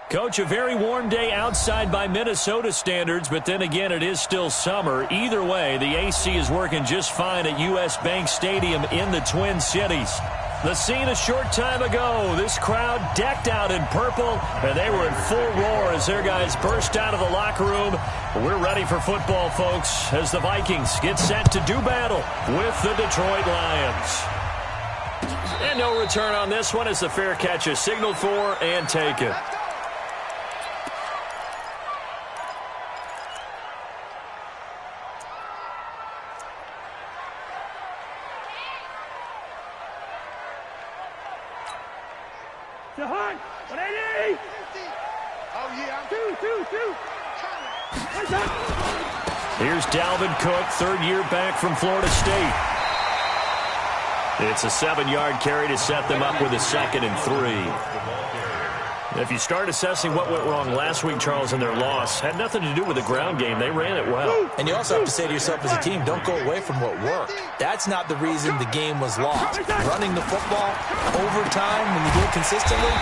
Coach, a very warm day outside by Minnesota standards, but then again, it is still summer. Either way, the AC is working just fine at U.S. Bank Stadium in the Twin Cities. The scene a short time ago, this crowd decked out in purple, and they were in full roar as their guys burst out of the locker room. We're ready for football, folks, as the Vikings get set to do battle with the Detroit Lions. And no return on this one as the fair catch is signaled for and taken. Here's Dalvin Cook, third year back from Florida State. It's a 7-yard carry to set them up with a 2nd and 3. If you start assessing what went wrong last week, Charles, in their loss, had nothing to do with the ground game. They ran it well. And you also have to say to yourself as a team, don't go away from what worked. That's not the reason the game was lost. Running the football over time, when you do it consistently,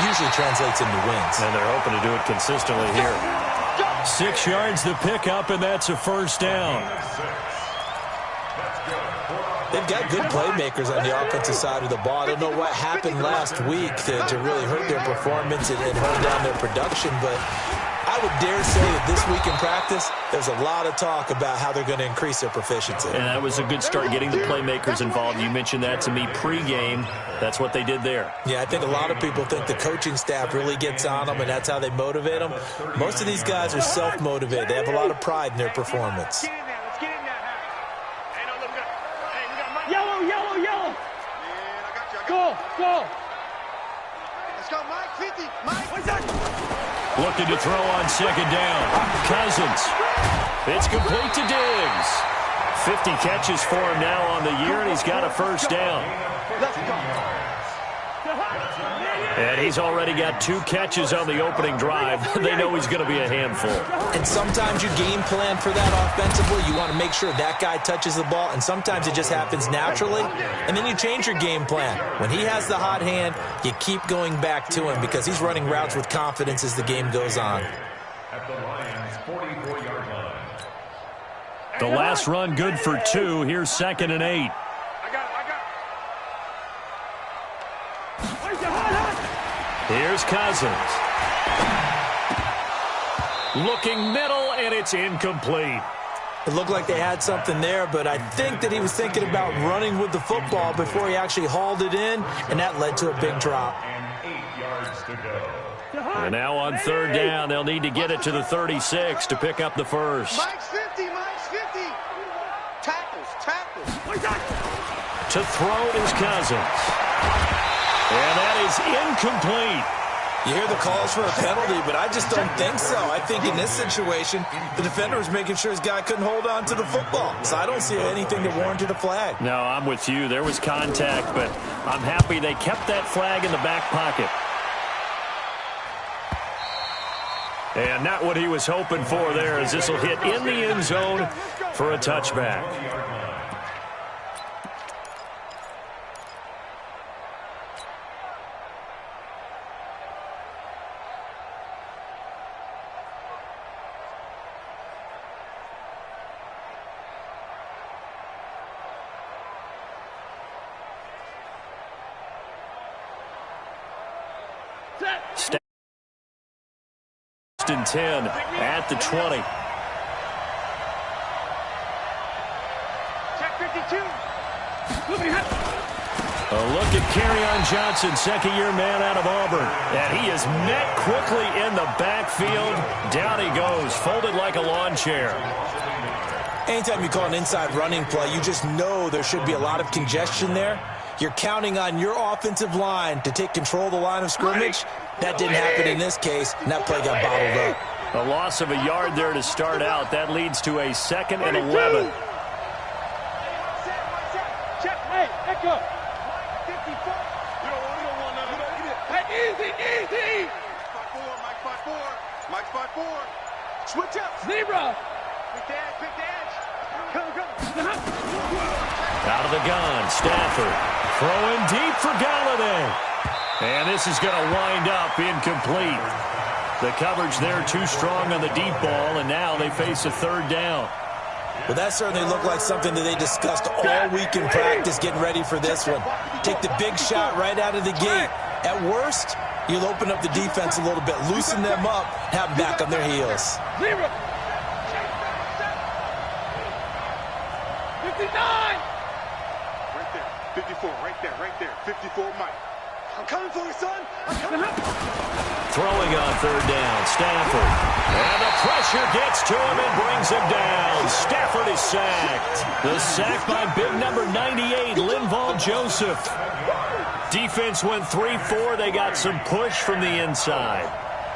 usually translates into wins. And they're hoping to do it consistently here. 6 yards the pickup, and that's a first down. They've got good playmakers on the offensive side of the ball. I don't know what happened last week to really hurt their performance and hold down their production, but I would dare say that this week in practice, there's a lot of talk about how they're going to increase their proficiency. And that was a good start, getting the playmakers involved. You mentioned that to me pregame. That's what they did there. Yeah, I think a lot of people think the coaching staff really gets on them, and that's how they motivate them. Most of these guys are self-motivated. They have a lot of pride in their performance. Yellow. Go. Let's go, Mike. 50. Mike. Looking to throw on 2nd down. Cousins. It's complete to Diggs. 50 catches for him now on the year, and he's got a first down. Let's go. And he's already got 2 catches on the opening drive. They know he's going to be a handful. And sometimes you game plan for that offensively. You want to make sure that guy touches the ball, and sometimes it just happens naturally. And then you change your game plan. When he has the hot hand, you keep going back to him because he's running routes with confidence as the game goes on. At the Lions' 44-yard line. The last run good for 2. Here's 2nd and 8. Here's Cousins. Looking middle, and it's incomplete. It looked like they had something there, but I think that he was thinking about running with the football before he actually hauled it in, and that led to a big drop. And 8 yards to go. And now on 3rd down, they'll need to get it to the 36 to pick up the first. Mike's 50. Tackles. To throw is Cousins. And that is incomplete. You hear the calls for a penalty, but I just don't think so. I think in this situation, the defender was making sure his guy couldn't hold on to the football. So I don't see anything that warranted a flag. No, I'm with you. There was contact, but I'm happy they kept that flag in the back pocket. And not what he was hoping for there, as this will hit in the end zone for a touchback. And 10 at the 20. A look at Kerryon Johnson, 2nd-year man out of Auburn. And he is met quickly in the backfield. Down he goes, folded like a lawn chair. Anytime you call an inside running play, you just know there should be a lot of congestion there. You're counting on your offensive line to take control of the line of scrimmage. That didn't happen in this case, and that play got bottled up. A loss of a yard there to start out. That leads to a 2nd and 11. Check, hey, let go. 54. Easy. 5-4, Mike 5-4. Switch up. Zebra. Big edge. Go. Out of the gun, Stafford. Throwing deep for Galladay. And this is going to wind up incomplete. The coverage there too strong on the deep ball, and now they face a third down. Well, that certainly looked like something that they discussed all week in practice, getting ready for this one. Take the big shot right out of the gate. At worst, you'll open up the defense a little bit, loosen them up, have them back on their heels. 59! Right there, 54, right there, 54, Mike. I'm coming for you, son. I'm coming. Throwing on third down, Stafford. And the pressure gets to him and brings him down. Stafford is sacked. The sack by big number 98, Linval Joseph. Defense went 3-4. They got some push from the inside.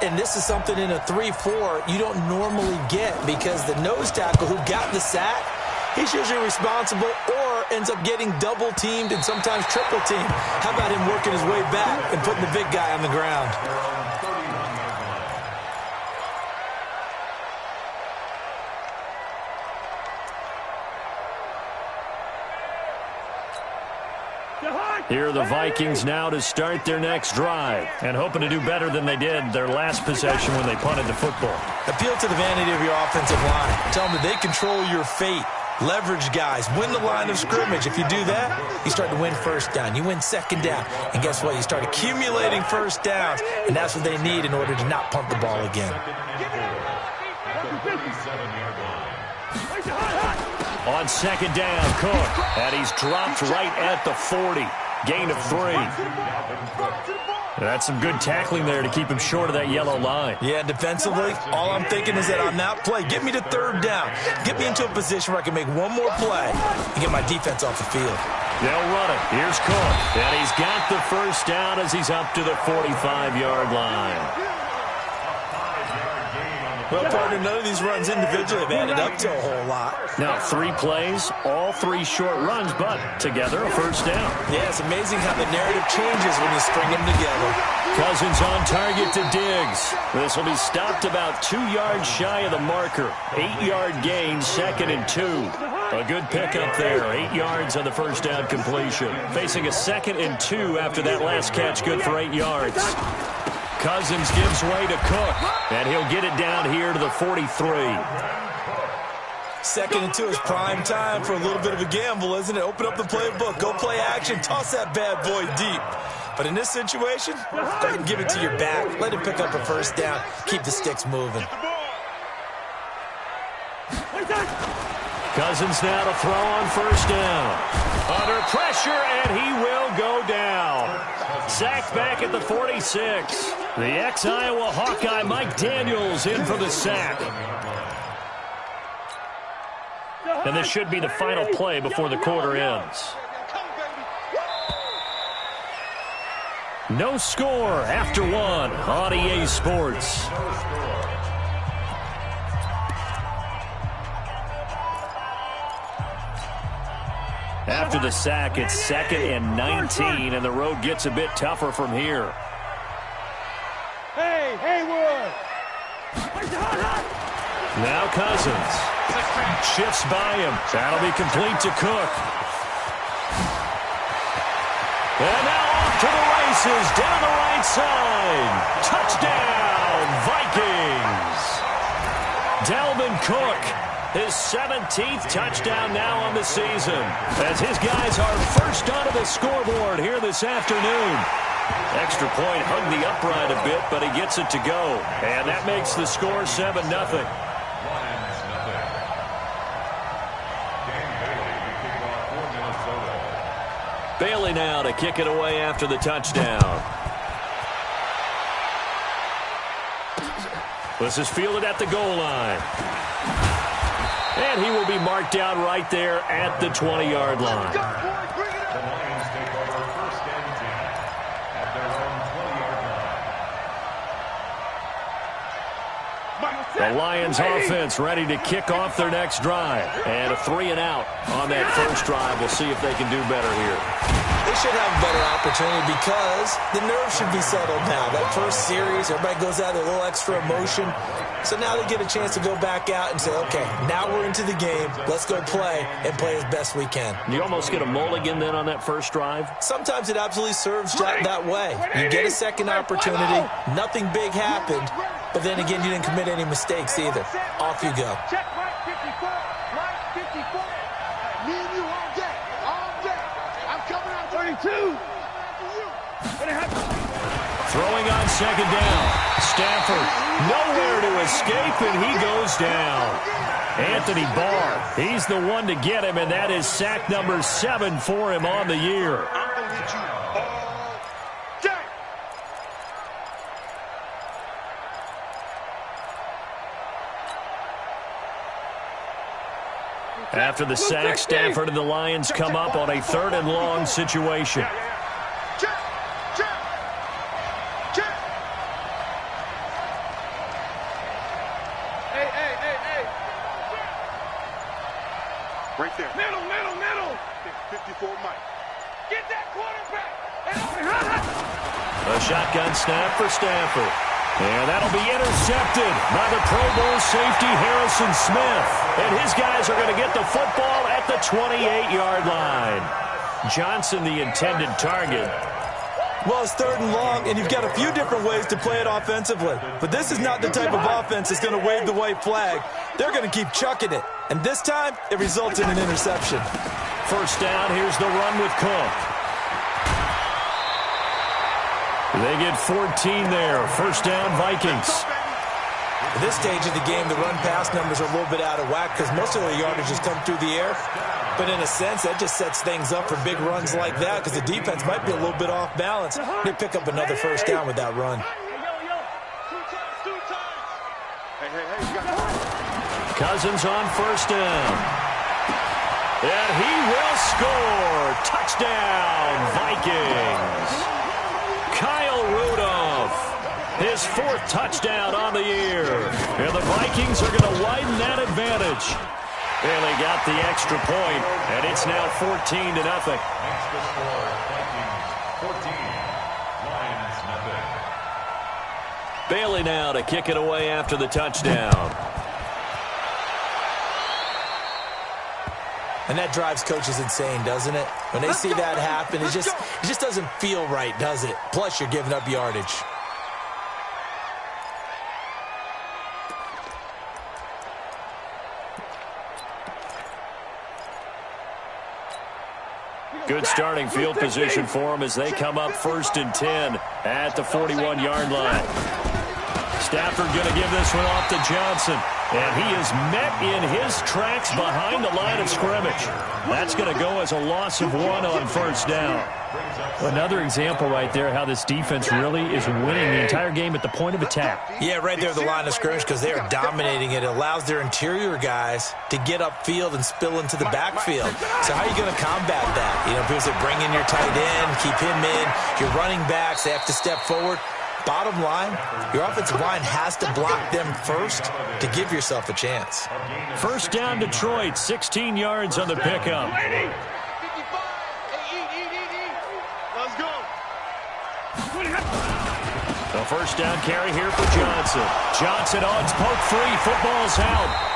And this is something in a 3-4 you don't normally get, because the nose tackle who got the sack, he's usually responsible or ends up getting double-teamed and sometimes triple-teamed. How about him working his way back and putting the big guy on the ground? Here are the Vikings now to start their next drive, and hoping to do better than they did their last possession when they punted the football. Appeal to the vanity of your offensive line. Tell them that they control your fate. Leverage guys. Win the line of scrimmage. If you do that, you start to win first down. You win second down. And guess what? You start accumulating first downs, and that's what they need in order to not punt the ball again. On second down, Cook. And he's dropped right at the 40. Gain of 3. That's some good tackling there to keep him short of that yellow line. Yeah, defensively, all I'm thinking is that on that play, get me to third down. Get me into a position where I can make one more play and get my defense off the field. They'll run it. Here's Cook. And he's got the first down as he's up to the 45-yard line. Well, partner, none of these runs individually have added up to a whole lot. Now, 3 plays, all 3 short runs, but together a first down. Yeah, it's amazing how the narrative changes when you string them together. Cousins on target to Diggs. This will be stopped about 2 yards shy of the marker. 8-yard gain, 2nd and 2. A good pickup there, 8 yards on the first down completion. Facing a 2nd and 2 after that last catch, good for 8 yards. Cousins gives way to Cook, and he'll get it down here to the 43. 2nd and 2 is prime time for a little bit of a gamble, isn't it? Open up the playbook, go play action, toss that bad boy deep. But in this situation, go ahead and give it to your back. Let him pick up a first down. Keep the sticks moving. Cousins now to throw on first down. Under pressure, and he will go down. Sacked back at the 46. The ex-Iowa Hawkeye Mike Daniels in for the sack. And this should be the final play before the quarter ends. No score after 1 on EA Sports. After the sack, it's 2nd and 19, and the road gets a bit tougher from here. Hey, Haywood! Now Cousins. Shifts by him. That'll be complete to Cook. And now off to the races, down the right side. Touchdown, Vikings. Dalvin Cook, his 17th touchdown now on the season, as his guys are first onto the scoreboard here this afternoon. Extra point hung the upright a bit, but he gets it to go. And that makes the score 7-0. Bailey now to kick it away after the touchdown. This is fielded at the goal line. And he will be marked down right there at the 20-yard line. The Lions take over 1st and 10 at their own 20-yard line. The Lions offense ready to kick off their next drive. And a 3-and-out on that first drive. We'll see if they can do better here. They should have a better opportunity because the nerves should be settled now. That first series, everybody goes out with a little extra emotion. So now they get a chance to go back out and say, okay, now we're into the game. Let's go play and play as best we can. You almost get a mulligan then on that first drive? Sometimes it absolutely serves that way. You get a second opportunity. Nothing big happened. But then again, you didn't commit any mistakes either. Off you go. Check right 54. Right 54. Me and you all day. All day. I'm coming out 32. Throwing on second down. Stafford nowhere to escape, and he goes down. Anthony Barr, he's the one to get him, and that is sack number 7 for him on the year. After the sack, Stafford and the Lions come up on a 3rd and long situation. Right there. Middle. 54 Mike. Get that quarterback. A shotgun snap for Stafford. And that'll be intercepted by the Pro Bowl safety Harrison Smith. And his guys are going to get the football at the 28-yard line. Johnson, the intended target. Well, it's 3rd and long, and you've got a few different ways to play it offensively. But this is not the type of offense that's going to wave the white flag. They're going to keep chucking it. And this time, it results in an interception. First down, here's the run with Cook. They get 14 there. First down, Vikings. At this stage of the game, the run-pass numbers are a little bit out of whack because most of the yardage has come through the air. But in a sense, that just sets things up for big runs like that because the defense might be a little bit off balance. They pick up another first down with that run. Cousins on first down. And he will score. Touchdown, Vikings. Kyle Rudolph, his 4th touchdown on the year. And the Vikings are going to widen that advantage. And they got the extra point, and it's now 14-0. Extra score, Vikings 14, Lions nothing. Bailey now to kick it away after the touchdown. And that drives coaches insane, doesn't it? When they see that happen, it just doesn't feel right, does it? Plus, you're giving up yardage. Good starting field position for them as they come up 1st and 10 at the 41-yard line. Stafford going to give this one off to Johnson. And he is met in his tracks behind the line of scrimmage. That's going to go as a loss of 1 on first down. Another example right there how this defense really is winning the entire game at the point of attack. Yeah, right there at the line of scrimmage because they are dominating it. It allows their interior guys to get upfield and spill into the backfield. So how are you going to combat that? You know, people say bring in your tight end, keep him in. Your running backs, they have to step forward. Bottom line, your offensive line has to block them first to give yourself a chance. First down, Detroit, 16 yards on the pickup. Let's go. The first down carry here for Johnson. Johnson, oh, it's poke free. Football's out.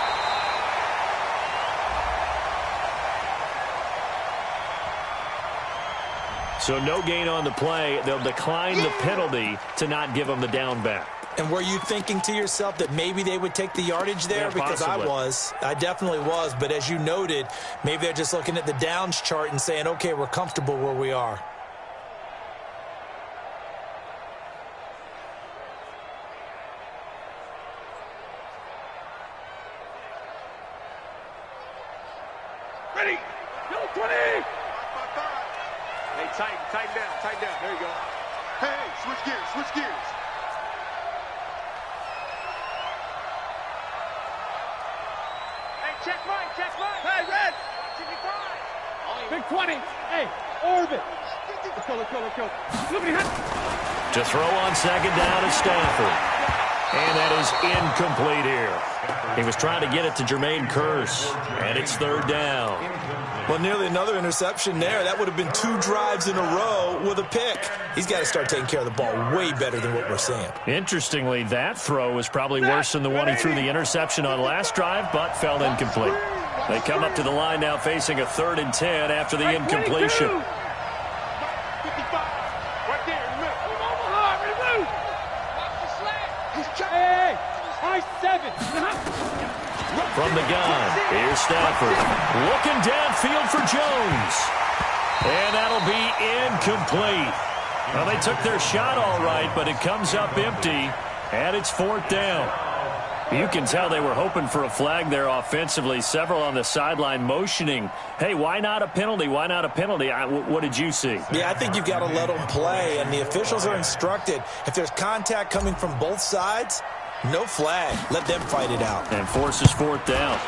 So no gain on the play. They'll decline the penalty to not give them the down back. And were you thinking to yourself that maybe they would take the yardage there? Yeah, because I definitely was. But as you noted, maybe they're just looking at the downs chart and saying, okay, we're comfortable where we are. Ready. Go 20. Hey, tighten down. There you go. Hey, switch gears. Hey, check mine. Hey, red. Big 20. Hey, orbit. Let's go. To throw on second down is Stafford. And that is incomplete here. He was trying to get it to Jermaine Kearse, and it's third down. Well, nearly another interception there. That would have been 2 drives in a row with a pick. He's got to start taking care of the ball way better than what we're seeing. Interestingly, that throw was probably worse than the one he threw the interception on last drive, but fell incomplete. They come up to the line now facing a 3rd and 10 after the incompletion. 55. Right there in the middle. Ready, move. Watch the slant. He's checking. Hey. From the gun, here's Stafford. Looking downfield for Jones. And that'll be incomplete. Well, they took their shot all right, but it comes up empty, and it's 4th down. You can tell they were hoping for a flag there offensively. Several on the sideline motioning, hey, why not a penalty? Why not a penalty? What did you see? Yeah, I think you've got to let them play, and the officials are instructed. If there's contact coming from both sides, no flag. Let them fight it out. And forces 4th down.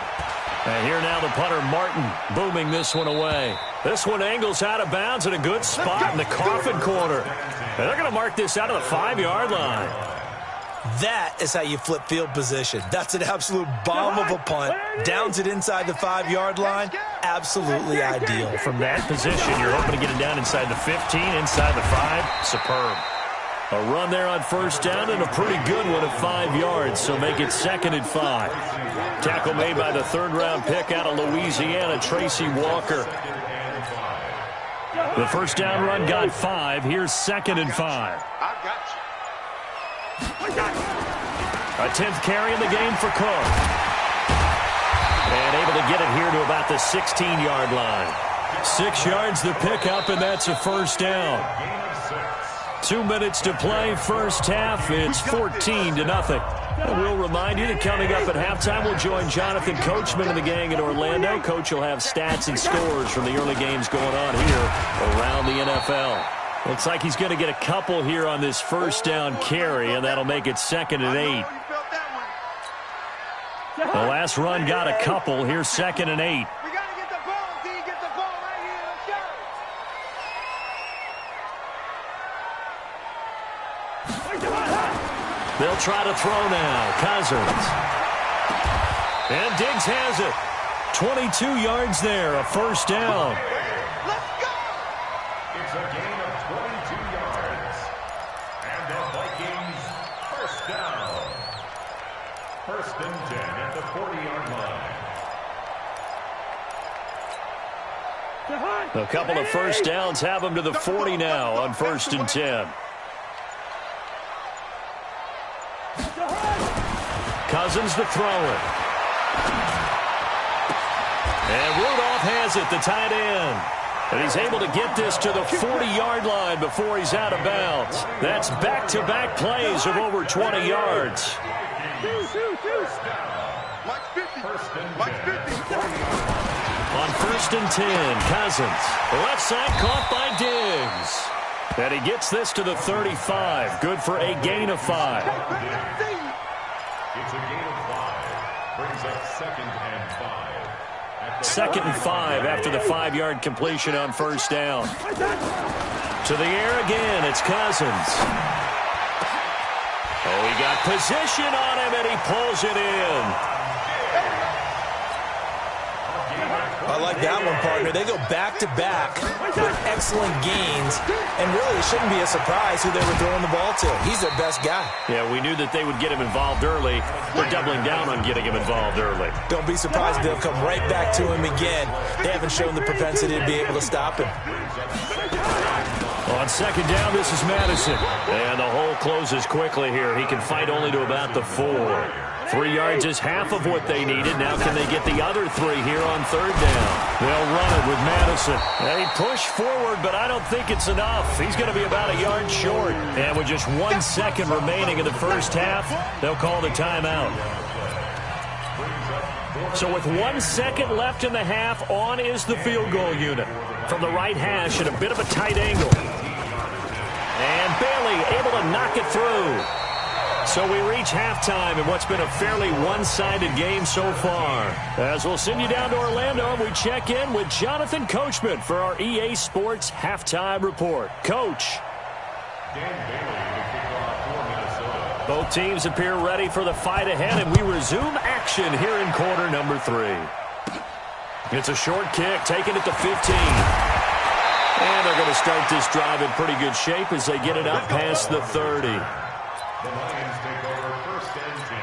And here now the punter, Martin, booming this one away. This one angles out of bounds at a good spot in the coffin corner. And they're going to mark this out of the 5-yard line. That is how you flip field position. That's an absolute bomb of a punt. Downs it inside the 5-yard line. Absolutely ideal. From that position, you're hoping to get it down inside the 15, inside the 5. Superb. A run there on 1st down and a pretty good one at 5 yards, so make it 2nd and 5. Tackle made by the 3rd-round pick out of Louisiana, Tracy Walker. The 1st down run got 5. Here's 2nd and 5. I got you. A 10th carry in the game for Cook. And able to get it here to about the 16-yard line. 6 yards the pickup, and that's a 1st down. 2 minutes to play, 1st half. It's 14-0. And we'll remind you that coming up at halftime, we'll join Jonathan Coachman and the gang in Orlando. Coach will have stats and scores from the early games going on here around the NFL. Looks like he's going to get a couple here on this 1st down carry, and that'll make it 2nd and 8. The last run got a couple. Here's 2nd and 8. We got to get the ball, D. Get the ball right here. Let's go. They'll try to throw now. Cousins. And Diggs has it. 22 yards there, a 1st down. Let's go. It's a gain of 22 yards. And the Vikings 1st down. 1st and 10 at the 40-yard line. A couple of 1st downs have them to the 40 now on 1st and 10. Cousins to throw it. And Rudolph has it, the tight end. And he's able to get this to the 40-yard line before he's out of bounds. That's back-to-back plays of over 20 yards. Mike 50. Mike 50. On 1st and 10, Cousins. Left side caught by Diggs. And he gets this to the 35. Good for a gain of 5. It's a gain of 5. Brings up 2nd and 5. 2nd and 5 after the 5-yard completion on 1st down. To the air again, it's Cousins. Oh, he got position on him, and he pulls it in. I like that one, partner. They go back-to-back with excellent gains, and really it shouldn't be a surprise who they were throwing the ball to. He's their best guy. Yeah, we knew that they would get him involved early. They're doubling down on getting him involved early. Don't be surprised if they'll come right back to him again. They haven't shown the propensity to be able to stop him. On 2nd down, this is Madison. And the hole closes quickly here. He can fight only to about the 4. 3 yards is half of what they needed. Now can they get the other 3 here on 3rd down? They'll run it with Madison. They push forward, but I don't think it's enough. He's going to be about a yard short. And with just 1 second remaining in the 1st half, they'll call the timeout. So with 1 second left in the half, on is the field goal unit. From the right hash at a bit of a tight angle. And Bailey able to knock it through. So we reach halftime in what's been a fairly one-sided game so far. As we'll send you down to Orlando, and we check in with Jonathan Coachman for our EA Sports Halftime Report. Coach. Dan Bailey, the kickoff for Minnesota. Both teams appear ready for the fight ahead, and we resume action here in quarter number 3. It's a short kick, taken at the 15. And they're going to start this drive in pretty good shape as they get it up past the 30. The Lions take over 1st and 10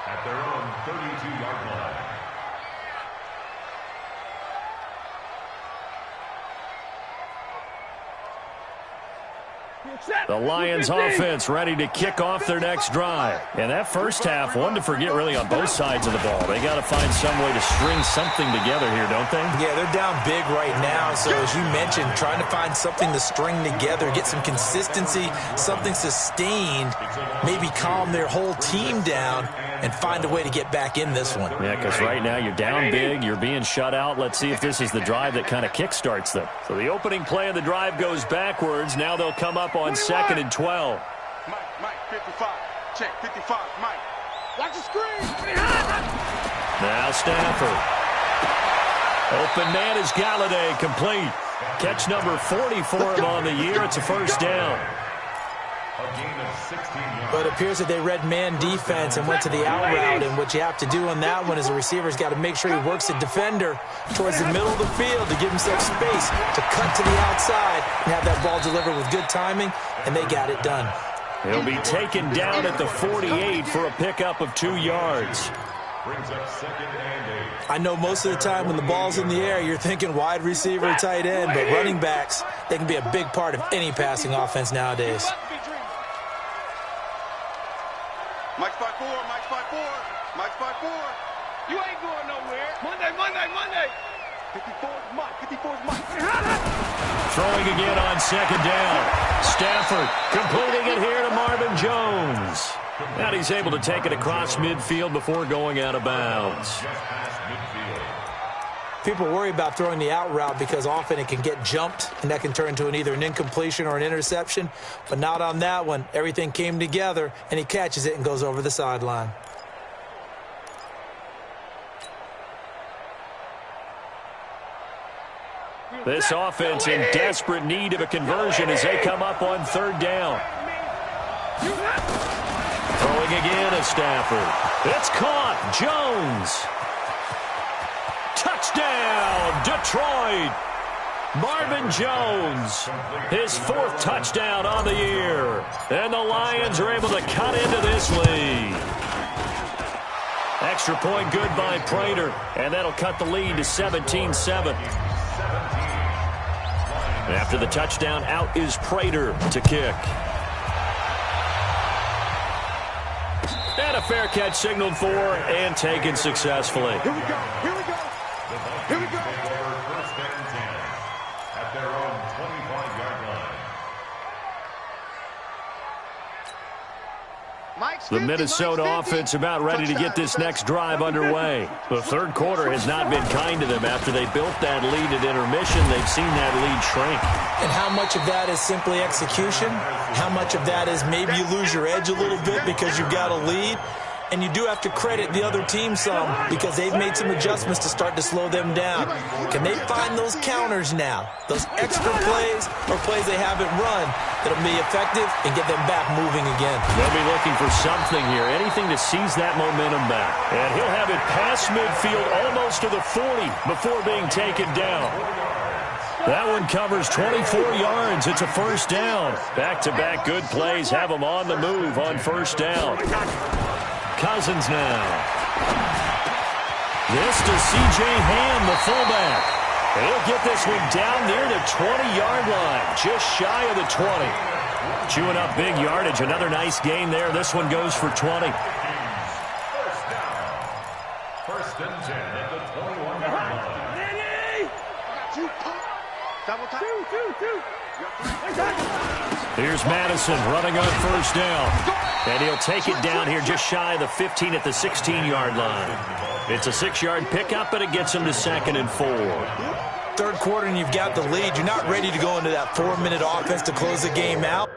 at their own 32-yard line. The Lions offense ready to kick off their next drive. And that first half, one to forget really on both sides of the ball. They got to find some way to string something together here, don't they? Yeah, they're down big right now. So as you mentioned, trying to find something to string together, get some consistency, something sustained, maybe calm their whole team down and find a way to get back in this one. Yeah, because right now you're down big, you're being shut out. Let's see if this is the drive that kind of kickstarts them. So the opening play of the drive goes backwards. Now they'll come up on 2nd and 12. Mike, 55. Check, 55, Mike. Watch the screen. Now Stafford. Open man is Galladay, complete. Catch number 40 for him on the year. It's a first down. But it appears that they read man defense and went to the out route, and what you have to do on that one is the receiver's got to make sure he works the defender towards the middle of the field to give himself space to cut to the outside and have that ball delivered with good timing, and they got it done. He'll be taken down at the 48 for a pickup of 2 yards. Brings up 2nd and 8. I know most of the time when the ball's in the air, you're thinking wide receiver, tight end, but running backs, they can be a big part of any passing offense nowadays. Mike's by 4, Mike's by 4, Mike's by 4. You ain't going nowhere. Monday. 54's Mike, 54's Mike. Throwing again on 2nd down. Stafford completing it here to Marvin Jones. And he's able to take it across midfield before going out of bounds. People worry about throwing the out route because often it can get jumped, and that can turn into either an incompletion or an interception. But not on that one. Everything came together, and he catches it and goes over the sideline. This offense in desperate need of a conversion as they come up on 3rd down. Throwing again is Stafford. It's caught. Jones. Touchdown, Detroit. Marvin Jones, his 4th touchdown on the year. And the Lions are able to cut into this lead. Extra point good by Prater, and that'll cut the lead to 17-7. After the touchdown, out is Prater to kick. And a fair catch signaled for and taken successfully. Here we go. Here we go. First and 10 at their own 25-yard line. The Minnesota offense about ready to get this next drive underway. The 3rd quarter has not been kind to them. After they built that lead at intermission, they've seen that lead shrink. And how much of that is simply execution? How much of that is maybe you lose your edge a little bit because you've got a lead? And you do have to credit the other team some because they've made some adjustments to start to slow them down. Can they find those counters now, those extra plays or plays they haven't run that'll be effective and get them back moving again? They'll be looking for something here, anything to seize that momentum back. And he'll have it past midfield almost to the 40 before being taken down. That one covers 24 yards. It's a first down. Back-to-back good plays have them on the move on first down. Cousins now. This to C.J. Ham, the fullback. He'll get this one down near the 20-yard line, just shy of the 20. Chewing up big yardage. Another nice gain there. This one goes for 20. First down. First and 10 at the 21-yard line. Double time. Here's Madison running on first down. And he'll take it down here just shy of the 15 at the 16-yard line. It's a 6-yard pickup, but it gets him to 2nd and 4. 3rd quarter and you've got the lead. You're not ready to go into that 4-minute offense to close the game out.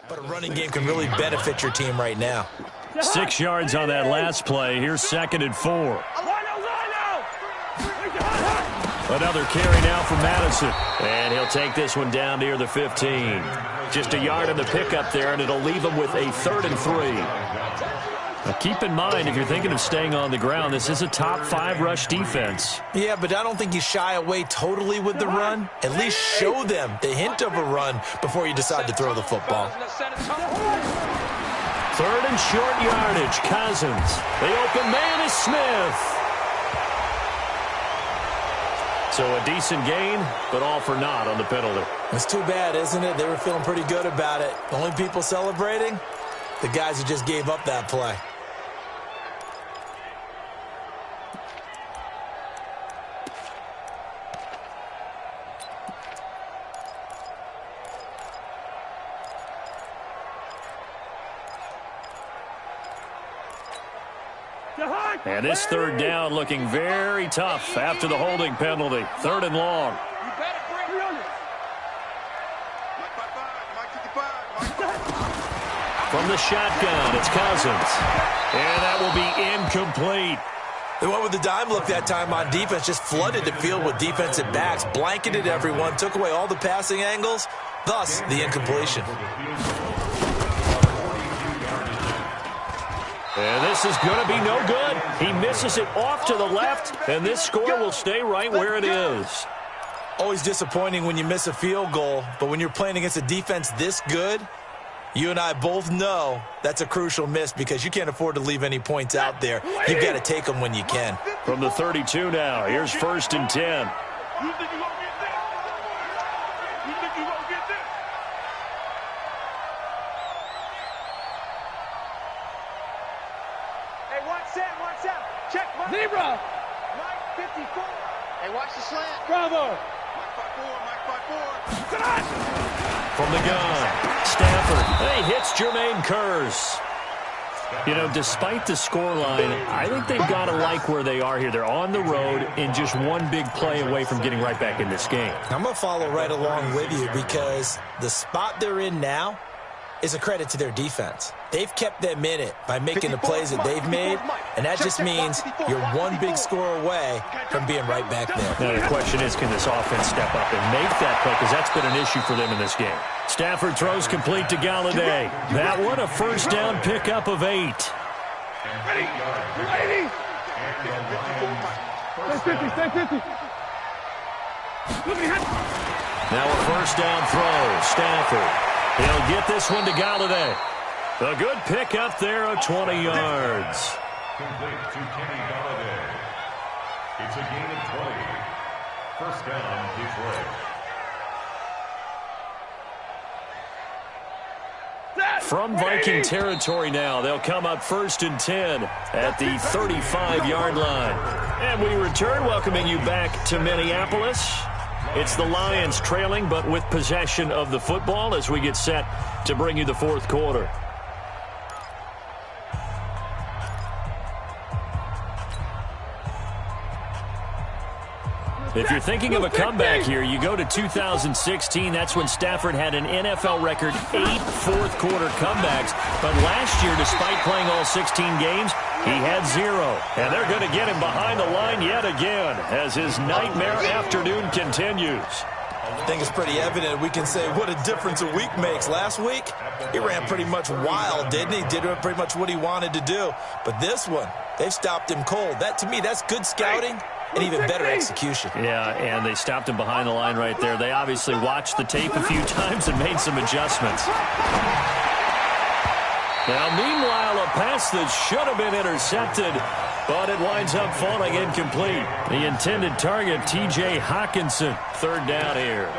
But a running game can really benefit your team right now. 6 yards on that last play. Here's 2nd and 4. Another carry now for Madison. And he'll take this one down near the 15. Just a yard on the pickup there, and it'll leave him with a 3rd and 3. Now keep in mind, if you're thinking of staying on the ground, this is a top 5 rush defense. Yeah, but I don't think you shy away totally with the run. At least show them the hint of a run before you decide to throw the football. 3rd and short yardage. Cousins. The open man is Smith. So a decent gain, but all for naught on the penalty. It's too bad, isn't it? They were feeling pretty good about it. The only people celebrating, the guys who just gave up that play. And this 3rd down looking very tough after the holding penalty. 3rd and long. From the shotgun, it's Cousins. And that will be incomplete. They went with the dime look that time on defense, just flooded the field with defensive backs, blanketed everyone, took away all the passing angles, thus the incompletion. And this is going to be no good. He misses it off to the left, and this score will stay right where it is. Always disappointing when you miss a field goal, but when you're playing against a defense this good, you and I both know that's a crucial miss because you can't afford to leave any points out there. You've got to take them when you can. From the 32 now, here's 1st and 10. Zebra! Mike 54. Hey, watch the slant. Bravo! Mike 5-4. From the gun, Stafford. He hits Jermaine Kearse. You know, despite the scoreline, I think they've got to like where they are here. They're on the road and just one big play away from getting right back in this game. I'm going to follow right along with you because the spot they're in now is a credit to their defense. They've kept them in it by making the plays that they've made, and that just means you're one big score away from being right back there. Now the question is, can this offense step up and make that play? Because that's been an issue for them in this game. Stafford throws complete to Galladay. That one, a 1st down pickup of 8. Ready? Stay 50. Now a 1st down throw. Stafford. He'll get this one to Galladay. A good pickup there of 20 yards. Complete to Kenny Galladay. It's a gain of 20. 1st down, Detroit. From Viking territory now, they'll come up 1st and 10 at the 35-yard line. And we return, welcoming you back to Minneapolis. It's the Lions trailing, but with possession of the football as we get set to bring you the 4th quarter. If you're thinking of a comeback here, you go to 2016. That's when Stafford had an NFL record 8 fourth-quarter comebacks. But last year, despite playing all 16 games, he had 0. And they're going to get him behind the line yet again as his nightmare afternoon continues. I think it's pretty evident. We can say what a difference a week makes. Last week, he ran pretty much wild, didn't he? Did pretty much what he wanted to do. But this one, they've stopped him cold. That, to me, that's good scouting and even better execution. Yeah, and they stopped him behind the line right there. They obviously watched the tape a few times and made some adjustments. Now, meanwhile, a pass that should have been intercepted, but it winds up falling incomplete. The intended target, T.J. Hawkinson. 3rd down here.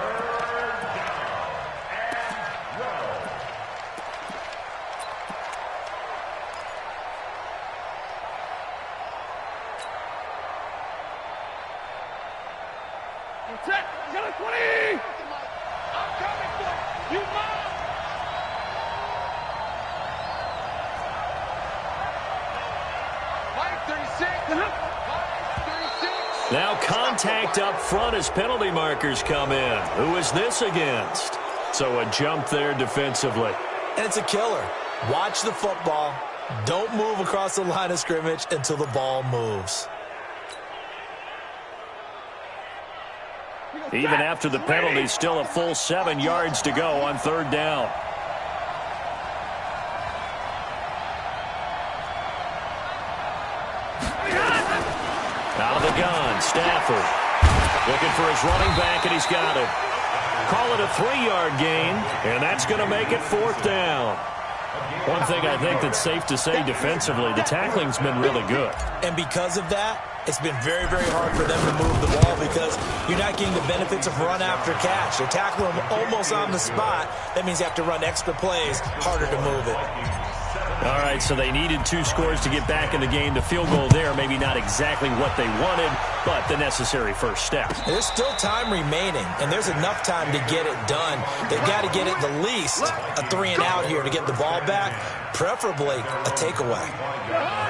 Now contact up front as penalty markers come in. Who is this against? So a jump there defensively. and it's a killer. Watch the football. Don't move across the line of scrimmage until the ball moves. Even after the penalty, still a full 7 yards to go on third down. Out of the gun, Stafford. Looking for his running back, and he's got it. Call it a 3-yard gain, and that's going to make it fourth down. One thing I think that's safe to say defensively, the tackling's been really good. And because of that, it's been very, very hard for them to move the ball because you're not getting the benefits of run after catch. They're tackling them almost on the spot. That means you have to run extra plays, harder to move it. All right, so they needed 2 scores to get back in the game. The field goal there, maybe not exactly what they wanted, but the necessary first step. There's still time remaining, and there's enough time to get it done. They've got to get it the least a 3-and-out here to get the ball back, preferably a takeaway.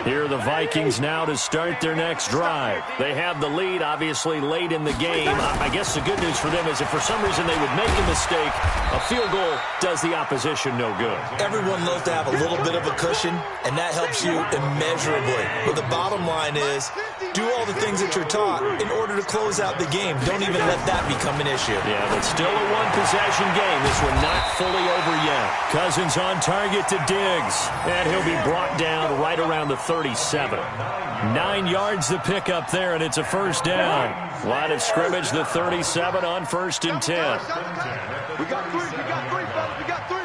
Here are the Vikings now to start their next drive. They have the lead, obviously, late in the game. I guess the good news for them is if for some reason they would make a mistake, a field goal does the opposition no good. Everyone loves to have a little bit of a cushion, and that helps you immeasurably. But the bottom line is, do all the things that you're taught in order to close out the game. Don't even let that become an issue. Yeah, but still a one-possession game. This one not fully over yet. Cousins on target to Diggs, and he'll be brought down right around the 37. 9 yards to pick up there, and it's a first down. Line of scrimmage, the 37 on 1st and 10. We got 3, fellas, we got 3.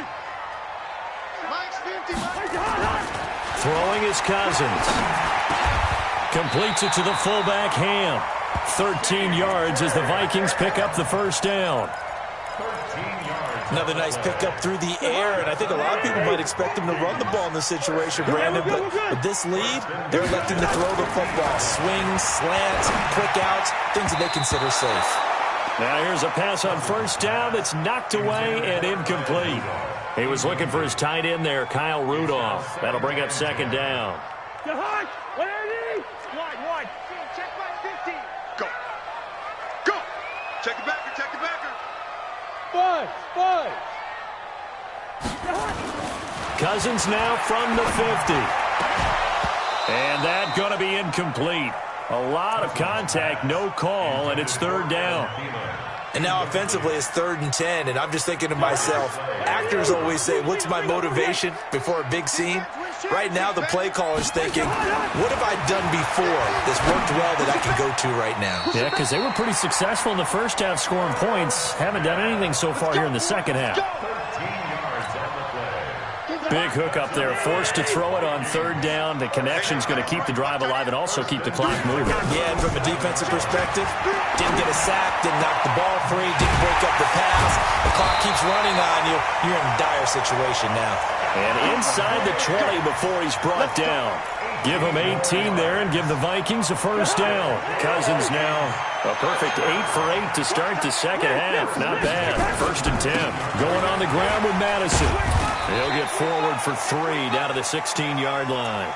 Mike's 50, Throwing is Cousins. Completes it to the fullback, Ham. 13 yards as the Vikings pick up the first down. Another nice pickup through the air, and I think a lot of people might expect them to run the ball in this situation, Brandon, but with this lead, they're electing to throw the football. Swings, slants, quick outs, things that they consider safe. Now here's a pass on first down that's knocked away and incomplete. He was looking for his tight end there, Kyle Rudolph. That'll bring up second down. Wide. Check my 50. Go. Check the backer. 5. Cousins now from the 50. And that going to be incomplete. A lot of contact, no call, and it's third down. And now offensively it's 3rd and 10, and I'm just thinking to myself, actors always say, what's my motivation before a big scene? Right now the play caller's thinking, what have I done before that's worked well that I can go to right now? Yeah, because they were pretty successful in the first half scoring points. Haven't done anything so far here in the second half. Big hook up there, forced to throw it on third down. The connection's going to keep the drive alive and also keep the clock moving. Yeah, and from a defensive perspective, didn't get a sack, didn't knock the ball free, didn't break up the pass. The clock keeps running on you. You're in a dire situation now. And inside the 20 before he's brought down. Give him 18 there and give the Vikings a first down. Cousins now a perfect 8 for 8 to start the second half. Not bad. 1st and 10. Going on the ground with Madison. He'll get forward for 3 down to the 16-yard line.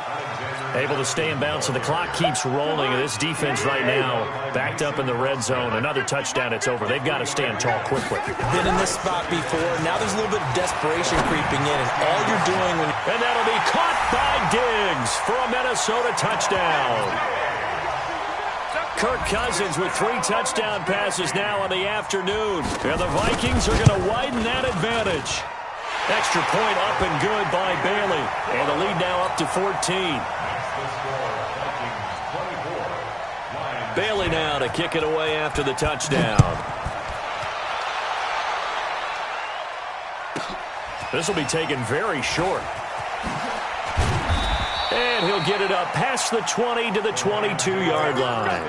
Able to stay in bounds, so the clock keeps rolling. And this defense right now backed up in the red zone. Another touchdown, it's over. They've got to stand tall quickly. Been in this spot before. Now there's a little bit of desperation creeping in. And all you're doing when... And that'll be caught by Diggs for a Minnesota touchdown. Kirk Cousins with 3 touchdown passes now in the afternoon. And the Vikings are going to widen that advantage. Extra point up and good by Bailey. And the lead now up to 14. Bailey now to kick it away after the touchdown. This will be taken very short. And he'll get it up past the 20 to the 22-yard line.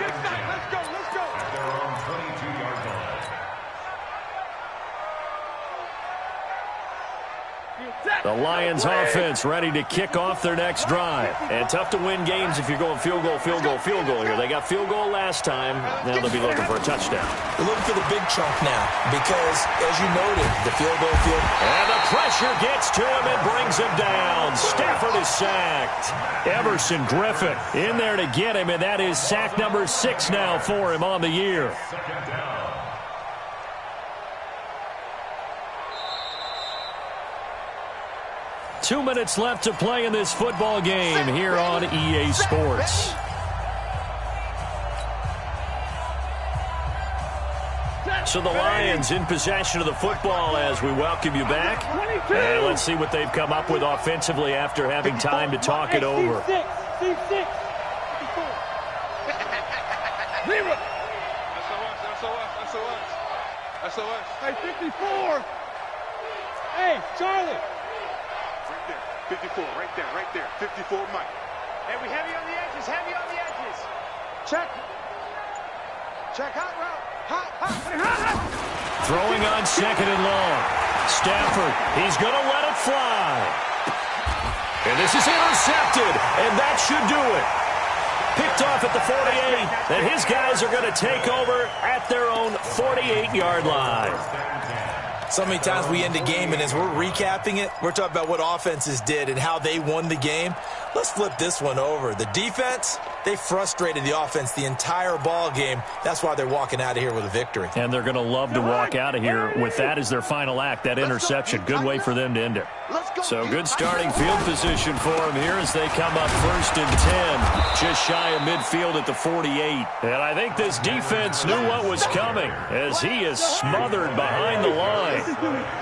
The Lions offense ready to kick off their next drive. And tough to win games if you're going field goal here. They got field goal last time. Now they'll be looking for a touchdown. They're looking for the big chunk now because, as you noted, the field goal. And the pressure gets to him and brings him down. Stafford is sacked. Everson Griffin in there to get him, and that is sack number 6 now for him on the year. 2 minutes left to play in this football game here on EA Sports. So the Lions in possession of the football as we welcome you back. And let's see what they've come up with offensively after having time to talk it over. SOS. Hey, 54. Hey, Charlie. Right there. 54. Right there. 54, Mike. Hey, we heavy on the edges. Check. Hot route. Hot. Throwing on second and long. Stafford, he's going to let it fly. And this is intercepted, and that should do it. Picked off at the 48, and his guys are going to take over at their own 48-yard line. So many times we end a game, and as we're recapping it, we're talking about what offenses did and how they won the game. Let's flip this one over. The defense, they frustrated the offense the entire ball game. That's why they're walking out of here with a victory. And they're going to love to walk out of here with that as their final act, that interception. Good way for them to end it. So good starting field position for them here as they come up 1st and 10, just shy of midfield at the 48. And I think this defense knew what was coming as he is smothered behind the line.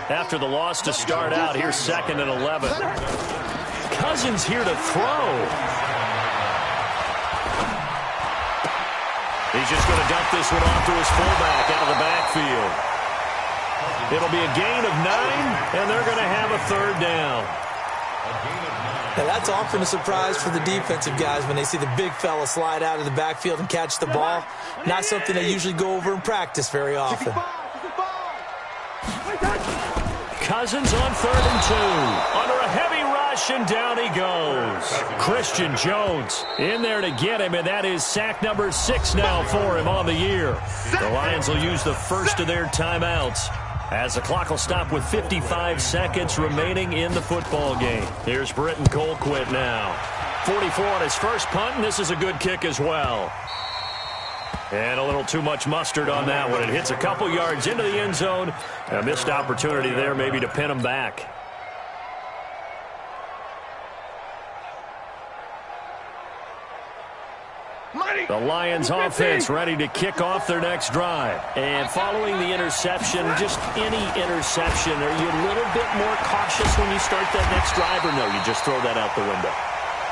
After the loss to start out, here's 2nd and 11. Cousins here to throw. He's just going to dump this one off to his fullback out of the backfield. It'll be a gain of 9, and they're going to have a 3rd down. Now, that's often a surprise for the defensive guys when they see the big fella slide out of the backfield and catch the ball. Not something they usually go over in practice very often. Cousins on 3rd and 2. Under a heavy rush, and down he goes. Christian Jones in there to get him, and that is sack number 6 now for him on the year. The Lions will use the first of their timeouts as the clock will stop with 55 seconds remaining in the football game. Here's Britton Colquitt now. 44 on his first punt, and this is a good kick as well. And a little too much mustard on that one. It hits a couple yards into the end zone. A missed opportunity there maybe to pin him back. The Lions offense ready to kick off their next drive. And following the interception, just any interception, are you a little bit more cautious when you start that next drive, or no, you just throw that out the window?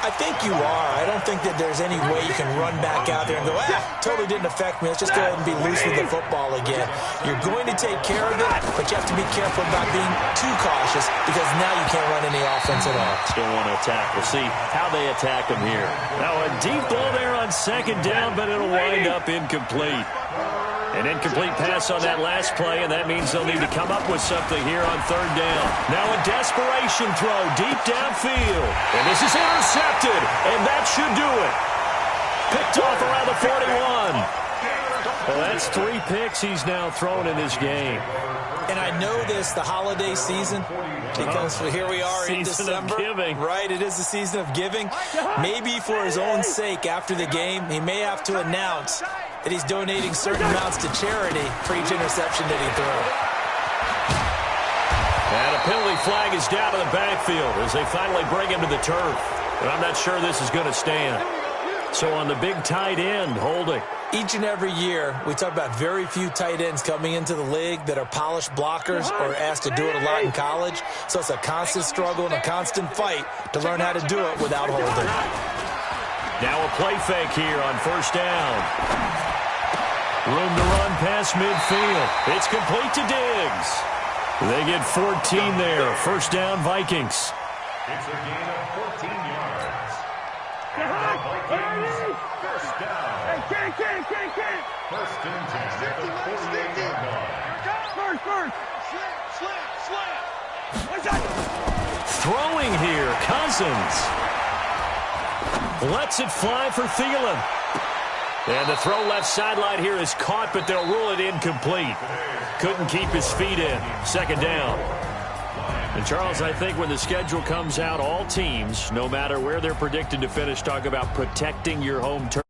I think you are. I don't think that there's any way you can run back out there and go, totally didn't affect me. Let's just go ahead and be loose with the football again. You're going to take care of it, but you have to be careful about being too cautious because now you can't run any offense at all. Still want to attack. We'll see how they attack him here. Now a deep ball there on 2nd down, but it'll wind up incomplete. An incomplete pass on that last play, and that means they'll need to come up with something here on 3rd down. Now a desperation throw deep downfield. And this is intercepted, and that should do it. Picked off around the 41. Well, that's 3 picks he's now thrown in this game. And I know this, the holiday season, because here we are in December. Giving. Right, it is the season of giving. Maybe for his own sake after the game, he may have to announce that he's donating certain amounts to charity for each interception that he threw. And a penalty flag is down to the backfield as they finally bring him to the turf. But I'm not sure this is going to stand. So on the big tight end, holding. Each and every year, we talk about very few tight ends coming into the league that are polished blockers or asked to do it a lot in college. So it's a constant struggle and a constant fight to learn how to do it without holding. Now a play fake here on 1st down. Room to run past midfield. It's complete to Diggs. They get 14 there. 1st down, Vikings. It's a gain of 14 yards. And the Vikings, 1st down. Hey, 1st and 10 at the 48-yard line. First. Slam. Throwing here, Cousins. Lets it fly for Thielen. And the throw left sideline here is caught, but they'll rule it incomplete. Couldn't keep his feet in. 2nd down. And, Charles, I think when the schedule comes out, all teams, no matter where they're predicted to finish, talk about protecting your home turf.